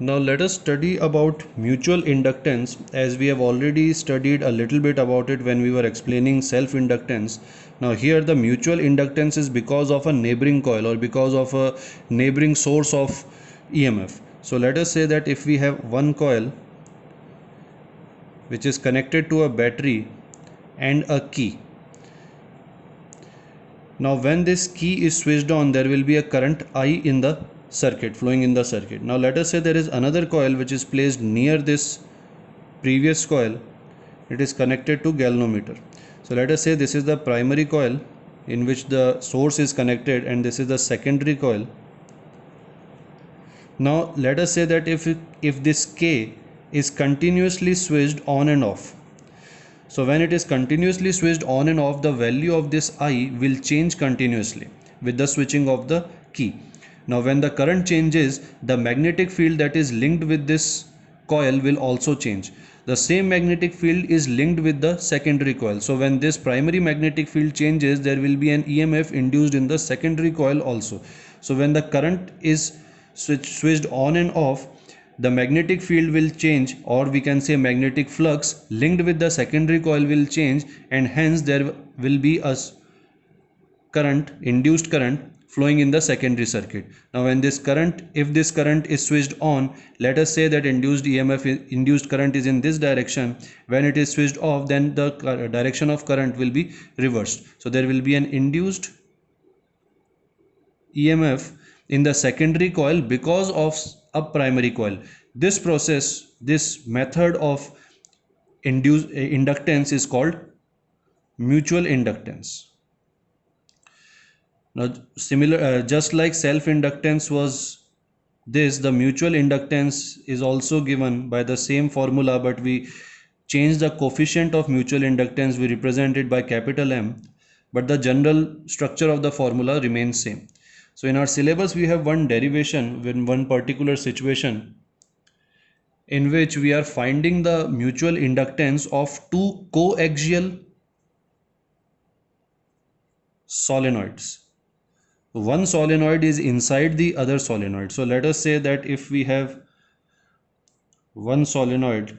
Now let us study about mutual inductance, as we have already studied a little bit about it when we were explaining self-inductance. Now here the mutual inductance is because of a neighboring coil or because of a neighboring source of EMF. So let us say that if we have one coil which is connected to a battery and a key. Now when this key is switched on, there will be a current I in the circuit, flowing in the circuit. Now let us say there is another coil which is placed near this previous coil. It is connected to galvanometer. So let us say this is the primary coil in which the source is connected, and this is the secondary coil. Now let us say that if this K is continuously switched on and off, so when it is continuously switched on and off, the value of this I will change continuously with the switching of the key. Now when the current changes, the magnetic field that is linked with this coil will also change. The same magnetic field is linked with the secondary coil. So when this primary magnetic field changes, there will be an EMF induced in the secondary coil also. So when the current is switched on and off, the magnetic field will change, or we can say magnetic flux linked with the secondary coil will change, and hence there will be a current, induced current flowing in the secondary circuit. Now when this current, if this current is switched on, let us say that induced EMF, induced current is in this direction. When it is switched off, then the direction of current will be reversed. So there will be an induced EMF in the secondary coil because of a primary coil. This process, this method of inductance is called mutual inductance. Now just like self inductance was this, the mutual inductance is also given by the same formula, but we change the coefficient of mutual inductance, we represent it by capital M, but the general structure of the formula remains same. So in our syllabus we have one derivation in one particular situation in which we are finding the mutual inductance of two coaxial solenoids. One solenoid is inside the other solenoid. So let us say that if we have one solenoid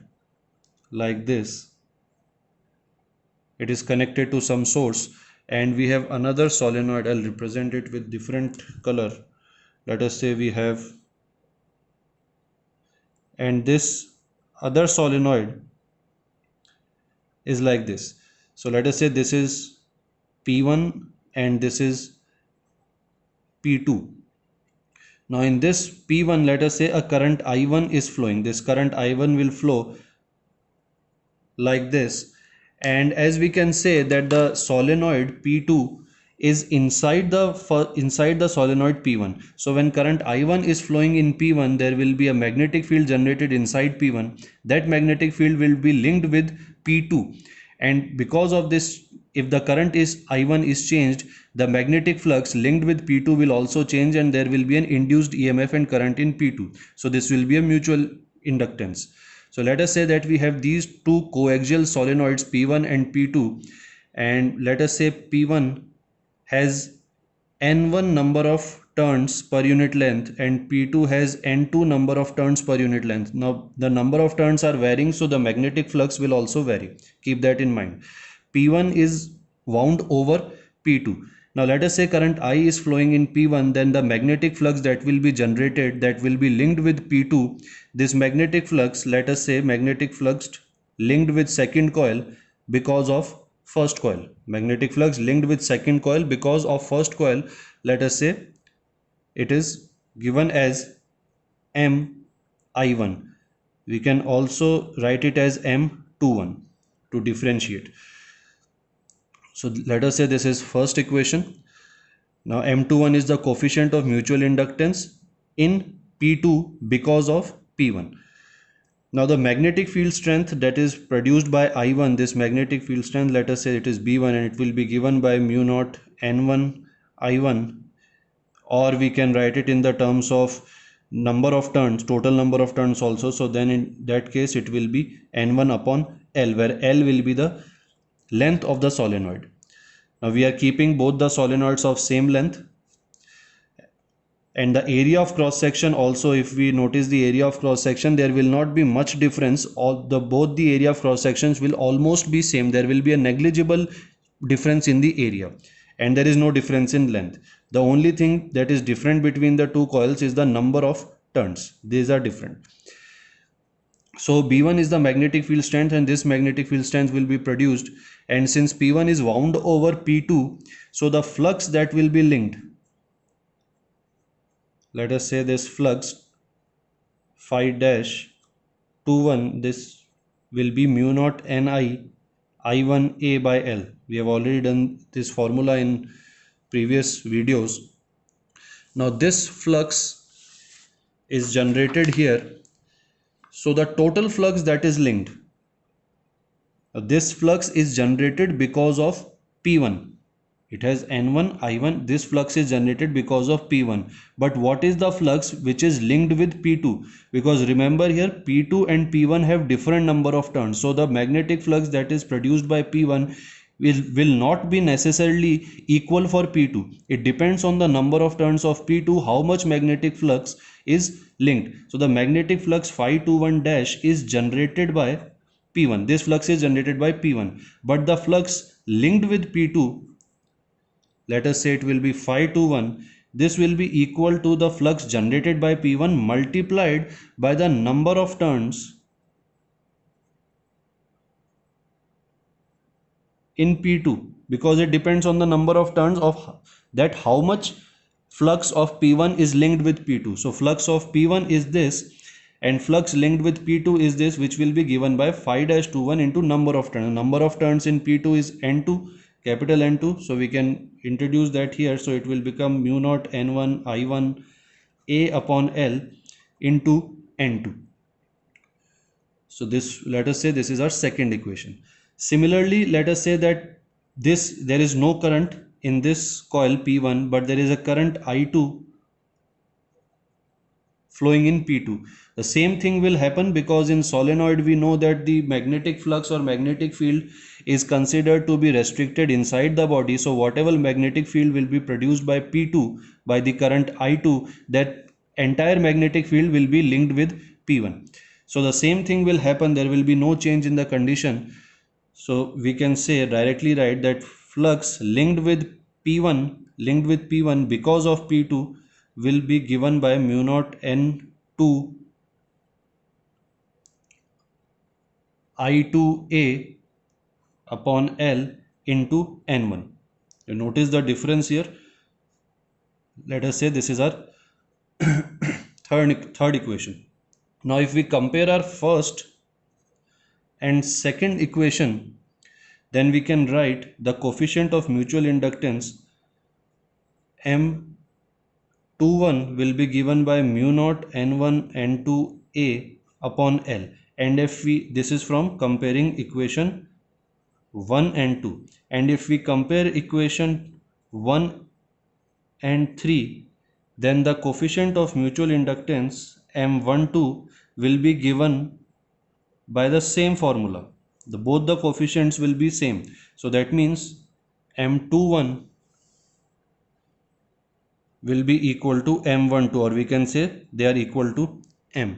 like this, it is connected to some source, and we have another solenoid. I'll represent it with different color. Let us say we have, and this other solenoid is like this. So let us say this is P1 and this is P2. Now in this P1, let us say a current I1 is flowing. This current I1 will flow like this, and as we can say that the solenoid P2 is inside the solenoid P1. So when current I1 is flowing in P1, there will be a magnetic field generated inside P1. That magnetic field will be linked with P2, and because of this, if the current is I1 is changed, the magnetic flux linked with P2 will also change, and there will be an induced EMF and current in P2. So this will be a mutual inductance. So let us say that we have these two coaxial solenoids P1 and P2, and let us say P1 has N1 number of turns per unit length and P2 has N2 number of turns per unit length. Now the number of turns are varying, so the magnetic flux will also vary. Keep that in mind. P1 is wound over P2. Now let us say current I is flowing in P1, then the magnetic flux that will be generated, that will be linked with P2. This magnetic flux, let us say magnetic flux linked with second coil because of first coil. Magnetic flux linked with second coil because of first coil. Let us say it is given as MI1. We can also write it as M21 to differentiate. So let us say this is first equation. Now M21 is the coefficient of mutual inductance in P2 because of P1. Now the magnetic field strength that is produced by I1, this magnetic field strength, let us say it is B1, and it will be given by mu naught N1 I1, or we can write it in the terms of number of turns, total number of turns also. So then in that case it will be N1 upon L, where L will be the length of the solenoid. Now we are keeping both the solenoids of same length, And the area of cross section also, if we notice the area of cross section, there will not be much difference. All the both the area of cross sections will almost be same. There will be a negligible difference in the area, and there is no difference in length. The only thing that is different between the two coils is the number of turns. These are different. So B1 is the magnetic field strength, and this magnetic field strength will be produced, and since P1 is wound over P2, so the flux that will be linked, let us say this flux phi dash 21, this will be mu naught Ni I1A by L. We have already done this formula in previous videos. Now this flux is generated here. So the total flux that is linked, this flux is generated because of P1. It has N1, I1. This flux is generated because of P1. But what is the flux which is linked with P2? Because remember here, P2 and P1 have different number of turns. So the magnetic flux that is produced by P1 will not be necessarily equal for P2. It depends on the number of turns of P2, how much magnetic flux is linked. So the magnetic flux phi 21 dash is generated by P1. This flux is generated by P1. But the flux linked with P2, let us say it will be phi 21, this will be equal to the flux generated by P1 multiplied by the number of turns in P2, because it depends on the number of turns of that how much flux of P1 is linked with P2. So flux of P1 is this, and flux linked with P2 is this, which will be given by phi dash 21 into number of turns. Number of turns in P2 is N2, capital N2, so we can introduce that here. So it will become mu naught N1 I1 A upon L into N2. So this, let us say this is our second equation. Similarly, let us say that there is no current in this coil P1, but there is a current I2 flowing in P2. The same thing will happen, because in solenoid we know that the magnetic flux or magnetic field is considered to be restricted inside the body. So whatever magnetic field will be produced by P2 by the current I2, that entire magnetic field will be linked with P1. So the same thing will happen. There will be no change in the condition. So we can say directly write that flux linked with P1 because of P2 will be given by mu naught N2 I2A upon L into N1. You notice the difference here. Let us say this is our third equation. Now if we compare our first and second equation, then we can write the coefficient of mutual inductance M21 will be given by mu naught N1 N2A upon L. And if this is from comparing equation 1 and 2. And if we compare equation 1 and 3, then the coefficient of mutual inductance M12 will be given by the same formula. Both the coefficients will be same. So that means M21 will be equal to M12, or we can say they are equal to M.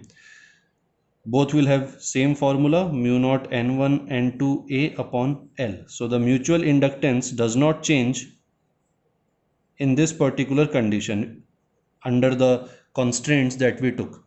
Both will have same formula, mu naught N1 N2A upon L. So the mutual inductance does not change in this particular condition under the constraints that we took.